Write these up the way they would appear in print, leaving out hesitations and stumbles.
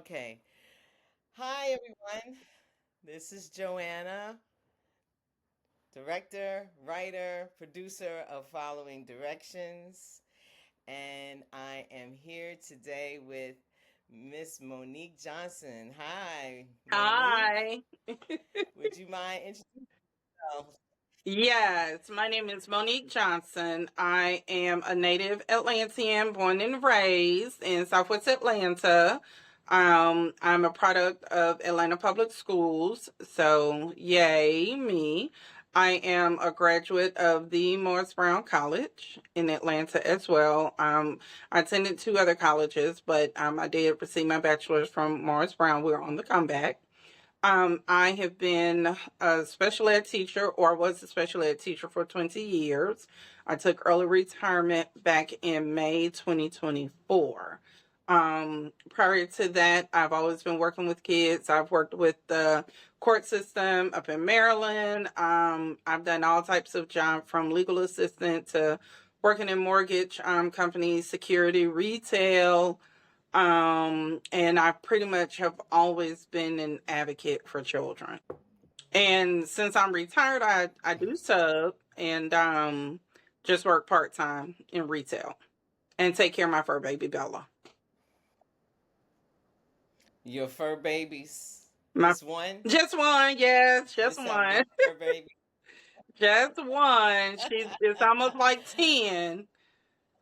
Okay. Hi, everyone. This is Joanna, director, writer, producer of Following Directions. And I am here today with Miss Monique Johnson. Hi, Monique. Hi. Would you mind introducing yourself? Yes, my name is Monique Johnson. I am a native Atlantean, born and raised in Southwest Atlanta. I'm a product of Atlanta Public Schools, so yay me. I am a graduate of the Morris Brown College in Atlanta as well. I attended two other colleges, but I did receive my bachelor's from Morris Brown. We're on the comeback. I have been a special ed teacher, or was a special ed teacher for 20 years. I took early retirement back in May 2024. Prior to that, I've always been working with kids. I've worked with the court system up in Maryland. I've done all types of jobs from legal assistant to working in mortgage companies, security, retail, and I pretty much have always been an advocate for children. And since I'm retired, I do sub and just work part time in retail and take care of my fur baby Bella. Your fur babies. My Just one? just one, yes, You just just have one one, fur baby? just one. She's it's almost like 10.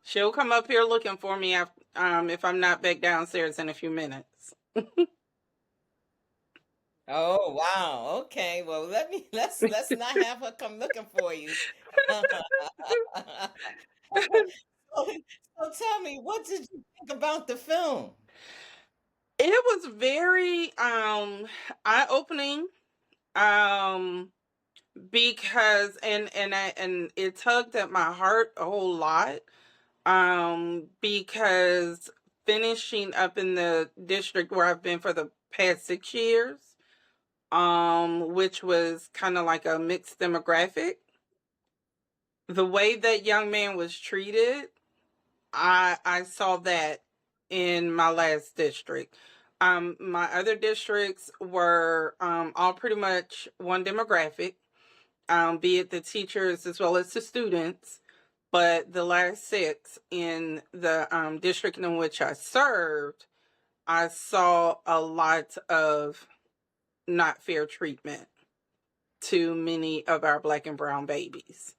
She'll come up here looking for me if I'm not back downstairs in a few minutes. Oh, wow. Okay. Well, let's not have her come looking for you. So, so tell me, what did you think about the film? It was very eye opening. Um because and it tugged at my heart a whole lot. Because finishing up in the district where I've been for the past 6 years, which was kind of like a mixed demographic, the way that young man was treated, I saw that in my last district. My other districts were all pretty much one demographic, be it the teachers as well as the students. But the last six in the district in which I served, I saw a lot of not fair treatment to many of our black and brown babies.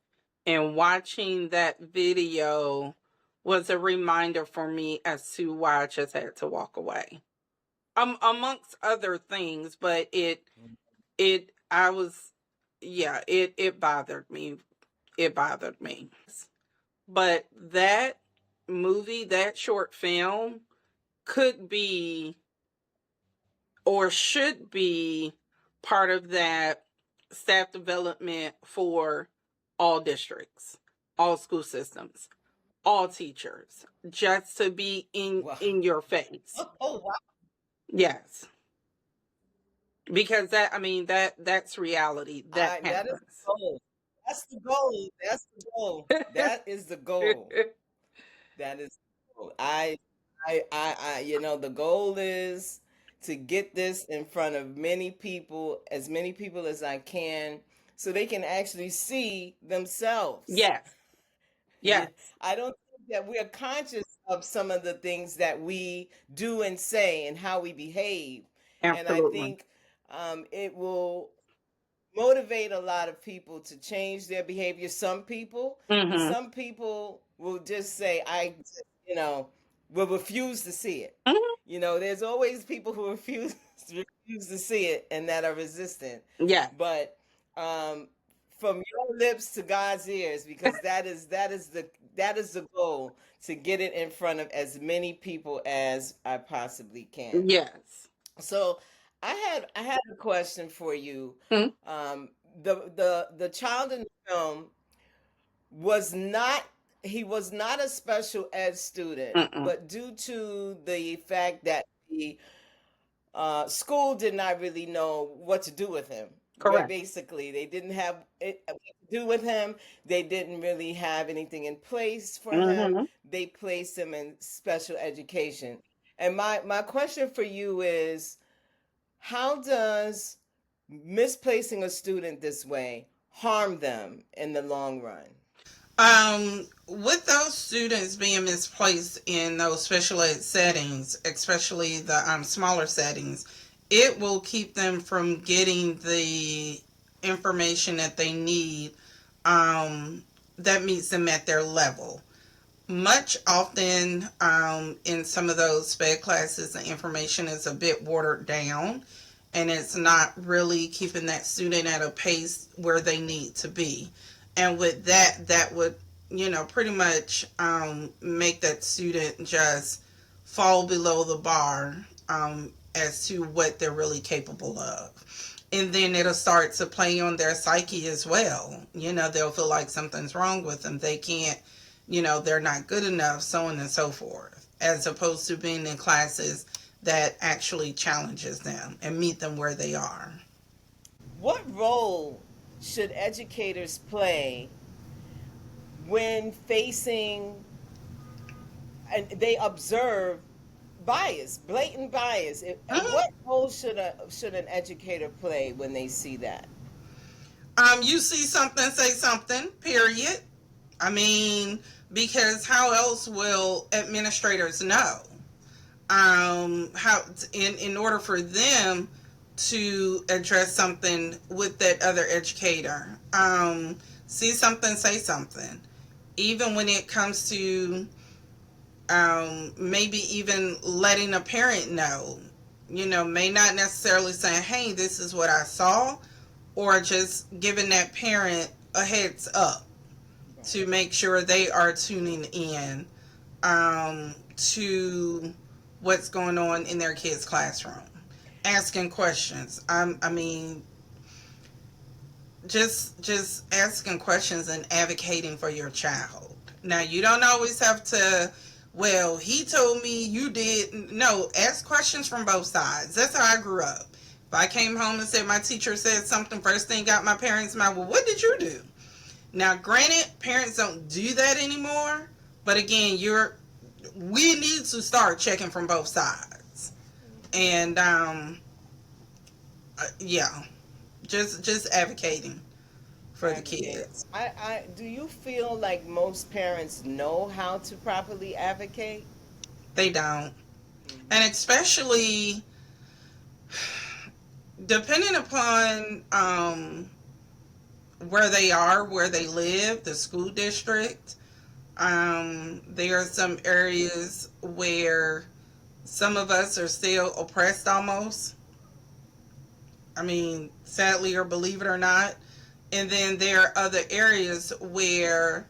And watching that video was a reminder for me as to why I just had to walk away. Amongst other things, but I was, yeah, it bothered me. It bothered me. But that movie, that short film, could be or should be part of that staff development for all districts, all school systems, all teachers, just to be in Wow. in your face. Oh, wow. Yes, because that I mean that's reality. That That is happens. the goal. That's the goal. That's the goal. That is the goal. That is the goal. The goal is to get this in front of many people as I can, so they can actually see themselves. Yes, Yeah, yes, I don't think that we're conscious of some of the things that we do and say and how we behave. And I absolutely. think it will motivate a lot of people to change their behavior. But Hmm. some people will just say, you know, will refuse to see it. Hmm. There's always people who refuse to see it and that are resistant. Yes, But um, from your lips to God's ears, because that is the goal, to get it in front of as many people as I possibly can. yes. So I had a question for you. Mm, Um, the child in the film was not he was not a special ed student, mm-mm. but due to the fact that the school did not really know what to do with him. Correct. Basically, they didn't have what to do with him. They didn't really have anything in place for him. Hmm. They placed him in special education. And my question for you is, how does misplacing a student this way harm them in the long run? With those students being misplaced in those special ed settings, especially the smaller settings, it will keep them from getting the information that they need that meets them at their level. Much often in some of those sped classes, the information is a bit watered down and it's not really keeping that student at a pace where they need to be. And with that, that would, pretty much make that student just fall below the bar as to what they're really capable of. And then it'll start to play on their psyche as well. They'll feel like something's wrong with them. They can't, they're not good enough, so on and so forth, as opposed to being in classes that actually challenges them and meet them where they are. What role should educators play when facing and they observe bias, blatant bias? What role should an educator play when they see that? You see something, say something, period. I mean, because how else will administrators know? How in order for them to address something with that other educator, see something, say something. Even when it comes to maybe even letting a parent know, may not necessarily say, hey, this is what I saw, or just giving that parent a heads up to make sure they are tuning in to what's going on in their kids' classroom. Asking questions. I mean, just asking questions and advocating for your child. Now, you don't always have to, well, he told me, you did. No, ask questions from both sides. That's how I grew up. If I came home and said my teacher said something, first thing got my parents' mind, well, what did you do? Now, granted, parents don't do that anymore, but again, we need to start checking from both sides. And yeah, just advocating for the kids. Do you feel like most parents know how to properly advocate? They don't. And especially depending upon where they are, where they live, the school district. There are some areas where some of us are still oppressed almost. I mean, sadly or believe it or not. And then there are other areas where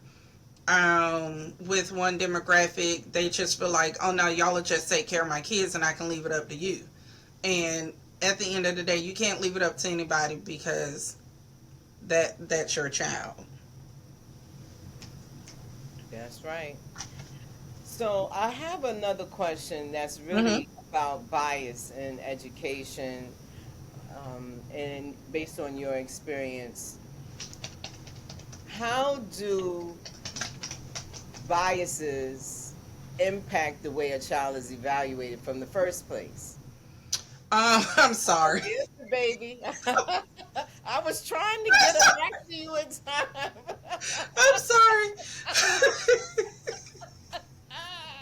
with one demographic, they just feel like, oh no, y'all will just take care of my kids and I can leave it up to you. And at the end of the day, you can't leave it up to anybody because that's your child. That's right. So I have another question that's really about bias in education, and based on your experience, how do biases impact the way a child is evaluated from the first place? I'm sorry. Yes, baby. I was trying to get it back to you in time. I'm sorry.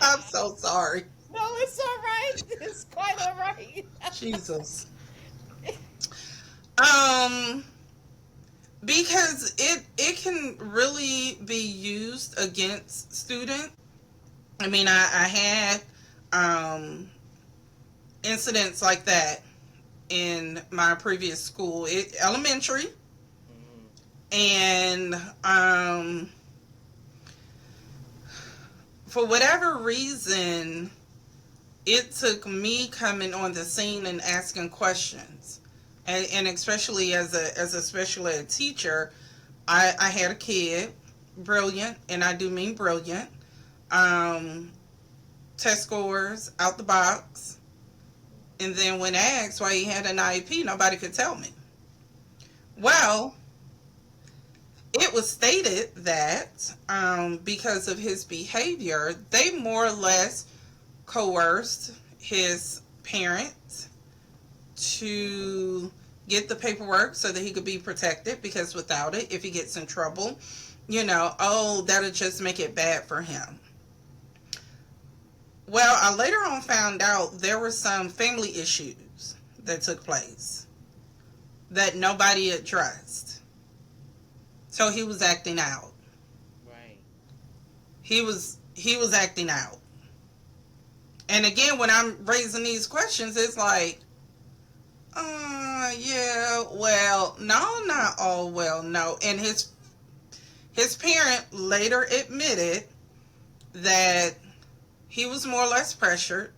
I'm so sorry. No, it's all right. It's quite all right. Jesus. Because it can really be used against students. I mean, I had incidents like that in my previous school, elementary, and for whatever reason, it took me coming on the scene and asking questions, and especially as a special ed teacher, I had a kid, brilliant, and I do mean brilliant, test scores out the box. And then when asked why he had an IEP, nobody could tell me. Well, it was stated that because of his behavior, they more or less coerced his parents to get the paperwork so that he could be protected, because without it, if he gets in trouble, that'll just make it bad for him. Well, I later on found out there were some family issues that took place that nobody addressed. So he was acting out. Right. He was acting out. And again, when I'm raising these questions, it's like, yeah, well, no, not all well, no. And his parent later admitted that he was more or less pressured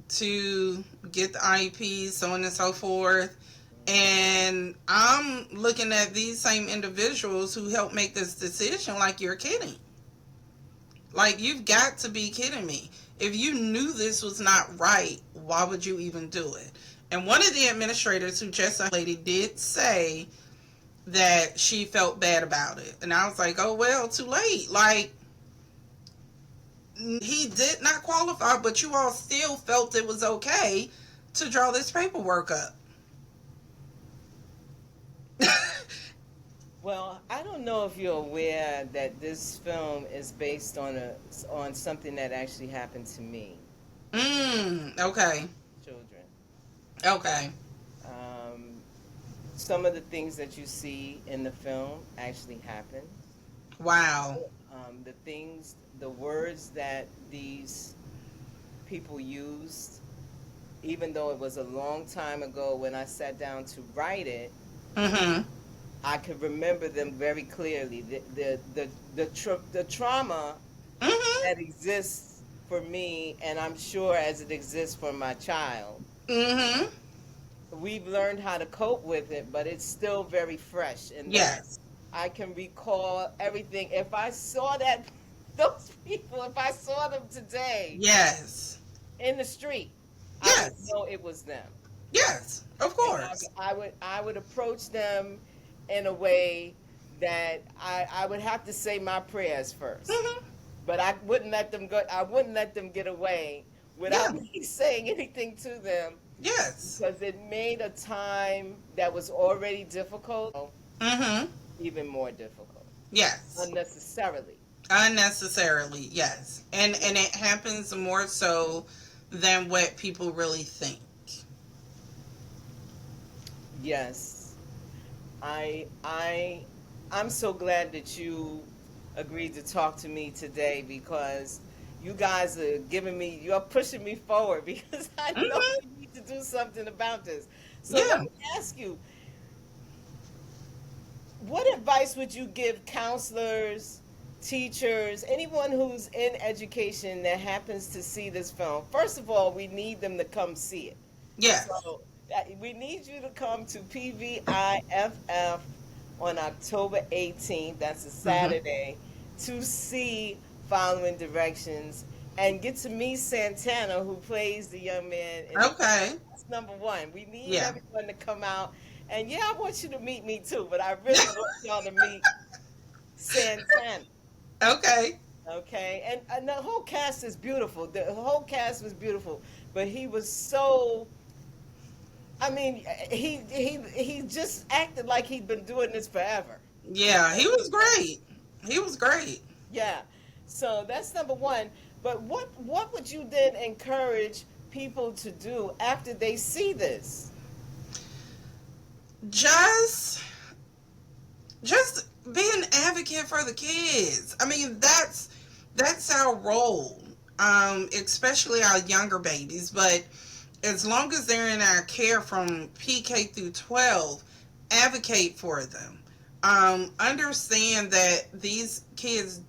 to get the IEP, so on and so forth. And I'm looking at these same individuals who helped make this decision like, you're kidding. Like, you've got to be kidding me. If you knew this was not right, why would you even do it? And one of the administrators, who just a lady, did say that she felt bad about it. And I was like, oh, well, too late. Like, he did not qualify, but you all still felt it was okay to draw this paperwork up. Well, I don't know if you're aware that this film is based on something that actually happened to me. Okay. Children. Okay. Some of the things that you see in the film actually happened. Wow. The words that these people used, even though it was a long time ago when I sat down to write it, I could remember them very clearly. The trauma that exists for me, and I'm sure as it exists for my child. We've learned how to cope with it, but it's still very fresh. And yes, I can recall everything. If I saw those people, if I saw them today, yes, in the street, yes, I would know it was them. Yes, of course. I would approach them in a way that I would have to say my prayers first, but I wouldn't let them go. I wouldn't let them get away without me saying anything to them. Yes, because it made a time that was already difficult even more difficult. Yes, unnecessarily. Yes, and it happens more so than what people really think. Yes, I'm so glad that you agreed to talk to me today, because you guys are you're pushing me forward, because I know we need to do something about this. So let me ask you, what advice would you give counselors, teachers, anyone who's in education that happens to see this film? First of all, we need them to come see it. Yes. So we need you to come to PVIFF on October 18th, that's a Saturday, to see Following Directions and get to meet Santana, who plays the young man. Okay. That's number one. We need everyone to come out. And I want you to meet me too, but I really want y'all to meet Santana. Okay. Okay. And the whole cast is beautiful. The whole cast was beautiful. But he was so... I mean, he just acted like he'd been doing this forever. Yeah, he was great. He was great. Yeah. So that's number one. But what would you then encourage people to do after they see this? Just be an advocate for the kids. I mean, that's our role, especially our younger babies. But as long as they're in our care from PK through 12, advocate for them. Understand that these kids,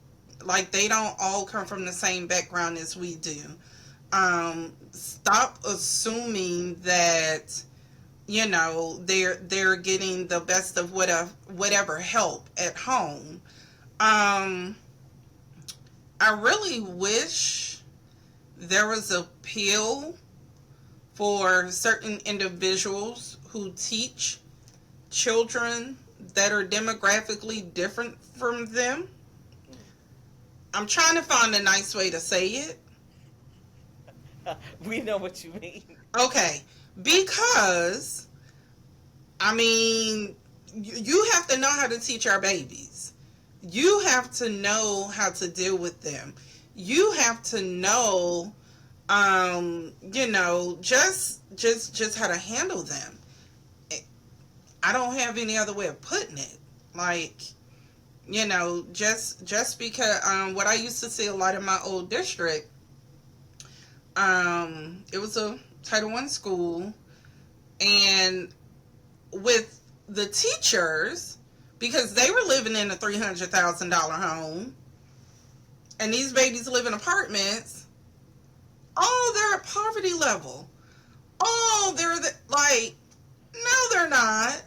like, they don't all come from the same background as we do. Stop assuming that, they're getting the best of whatever help at home. I really wish there was a pill for certain individuals who teach children that are demographically different from them. I'm trying to find a nice way to say it. We know what you mean. Okay, because I mean, you have to know how to teach our babies. You have to know how to deal with them. You have to know, just how to handle them. I don't have any other way of putting it. Like, just because what I used to see a lot in my old district, it was a Title I school, and with the teachers, because they were living in a $300,000 home, and these babies live in apartments. Oh, they're at poverty level. Oh, like, no, they're not.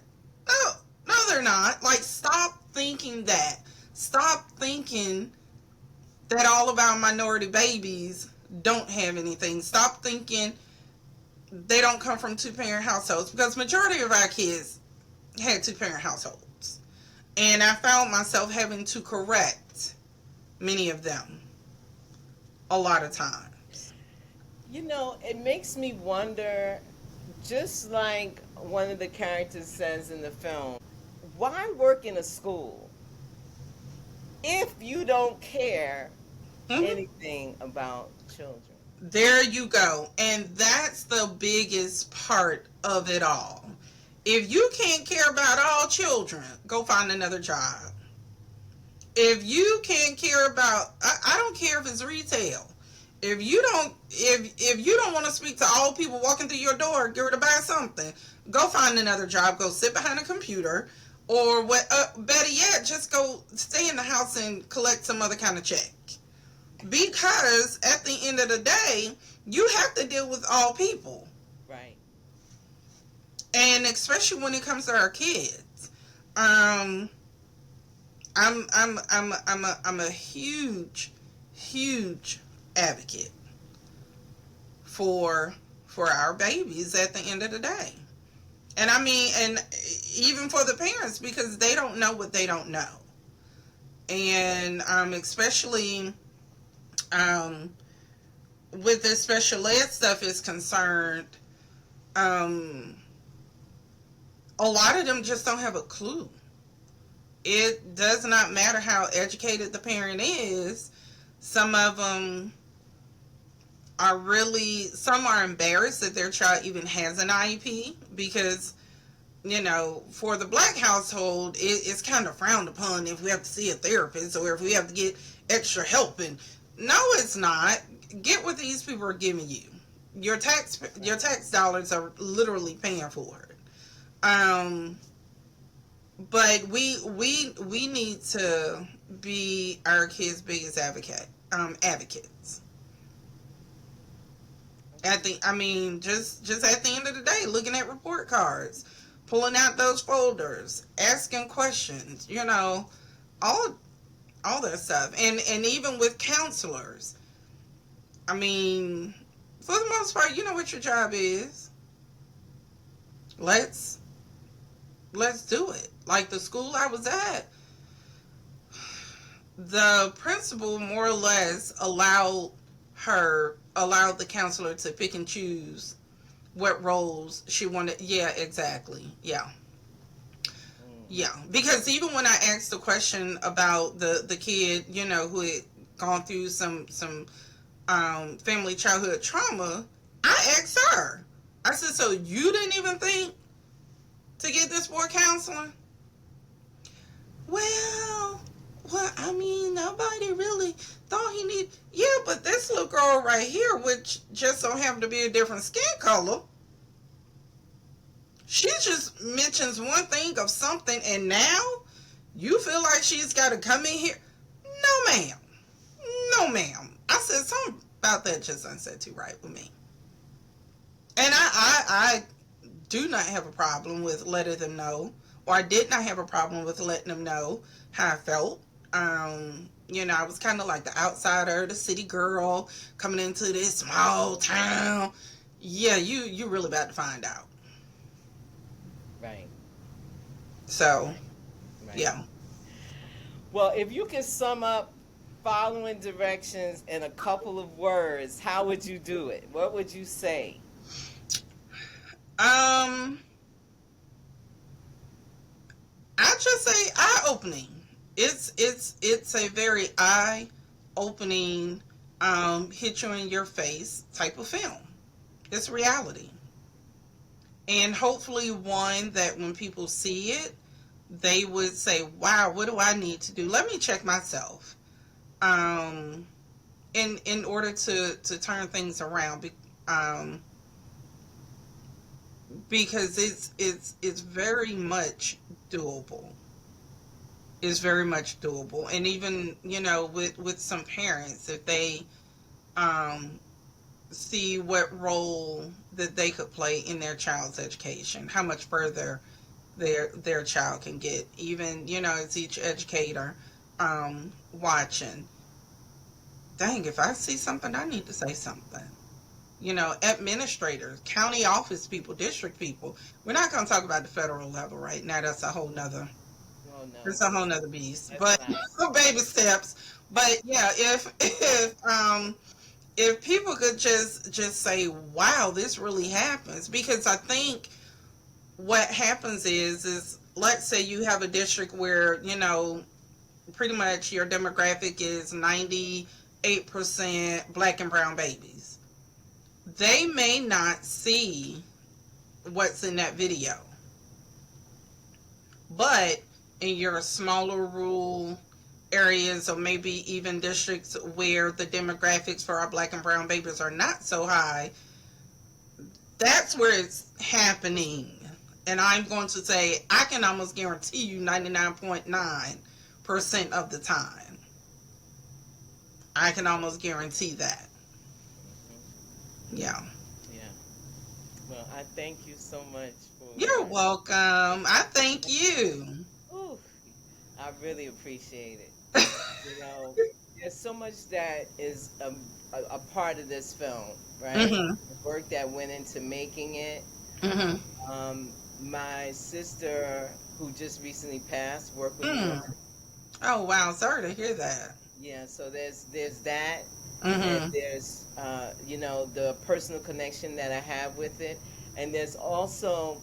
No, no, they're not. Like, stop thinking that. Stop thinking that all of our minority babies don't have anything. Stop thinking they don't come from two-parent households, because majority of our kids had two-parent households. And I found myself having to correct many of them a lot of times. It makes me wonder, just like one of the characters says in the film, why work in a school if you don't care anything about children? There you go. And that's the biggest part of it all. If you can't care about all children, go find another job. If you can't care about, I don't care if it's retail. If you don't want to speak to all people walking through your door, get ready to buy something, go find another job. Go sit behind a computer, or what? Better yet, just go stay in the house and collect some other kind of check. Because at the end of the day, you have to deal with all people. Right. And especially when it comes to our kids. I'm a huge advocate for our babies at the end of the day. And I mean, and even for the parents, because they don't know what they don't know. And especially with this special ed stuff is concerned, a lot of them just don't have a clue. It does not matter how educated the parent is. Some of them some are embarrassed that their child even has an IEP, because, for the Black household, it's kind of frowned upon if we have to see a therapist or if we have to get extra help. And no, it's not. Get what these people are giving you. Your tax dollars are literally paying for it. But we need to be our kids' biggest advocates. Just at the end of the day, looking at report cards, pulling out those folders, asking questions, all that stuff. And even with counselors, I mean, for the most part, you know what your job is. Let's do it. Like the school I was at, the principal more or less allowed the counselor to pick and choose what roles she wanted. Yeah, exactly. Yeah. Yeah. Because even when I asked the question about the kid, who had gone through some family childhood trauma, I asked her. I said, so you didn't even think to get this boy counseling? Well, I mean, nobody really thought he needed. Yeah, but this little girl right here, which just so happened to be a different skin color, she just mentions one thing of something, and now you feel like she's got to come in here? No, ma'am. No, ma'am. I said something about that just doesn't sit too right with me. And I do not have a problem with letting them know, or I did not have a problem with letting them know how I felt. I was kind of like the outsider, the city girl coming into this small town. Yeah, you really about to find out. Right. So, Right. yeah. Well, if you can sum up following directions in a couple of words, how would you do it? What would you say? Um, I just say eye opening. It's a very eye opening, hit you in your face type of film. It's reality, and hopefully one that when people see it, they would say, "Wow, what do I need to do? Let me check myself." Um, in order to turn things around, because it's very much doable. It's very much doable, and even with some parents, if they um see what role that they could play in their child's education, how much further their child can get, even as each educator watching, dang, if I see something, I need to say something. Administrators, county office people, district people. We're not going to talk about the federal level right now. That's a whole nother. Oh no, It's a whole nother beast. that's But not. baby steps. But yeah, if people could just say, "Wow, this really happens," because I think what happens is let's say you have a district where pretty much your demographic is 98% black and brown babies. They may not see what's in that video, but in your smaller rural areas, or maybe even districts where the demographics for our black and brown babies are not so high, that's where it's happening. And I'm going to say, I can almost guarantee you 99.9% of the time. I can almost guarantee that. Hmm. Yeah. Yeah. Well, I thank you so much You're for. welcome. I thank you. Ooh, I really appreciate it. You know, there's so much that is a part of this film, right? Mhm. The work that went into making it. Mhm. Um, my sister, who just recently passed, worked with me on. Mm. Oh wow, sorry to hear that. Yeah, so there's that, and Mhm. there's the personal connection that I have with it, and there's also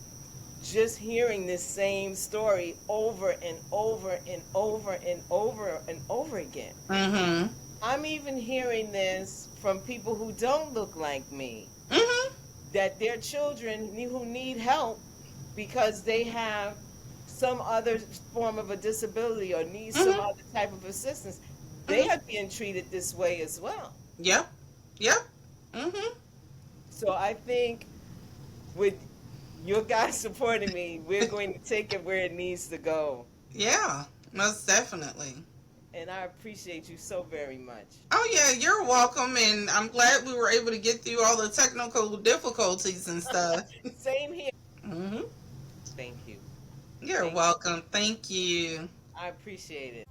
just hearing this same story over and over and over and over and over again. Mhm. I'm even hearing this from people who don't look like me, Mhm. that their children who need help because they have some other form of a disability or need some Mhm. other type of assistance, they Mhm. are being treated this way as well. Yep. Yep. Mhm. So I think with your guys supporting me, we're going to take it where it needs to go. Yeah. Most definitely. And I appreciate you so very much. Oh yeah, you're welcome, and I'm glad we were able to get through all the technical difficulties and stuff. Same here. Mhm. Thank you. You're Thank you. welcome. Thank you. I appreciate it.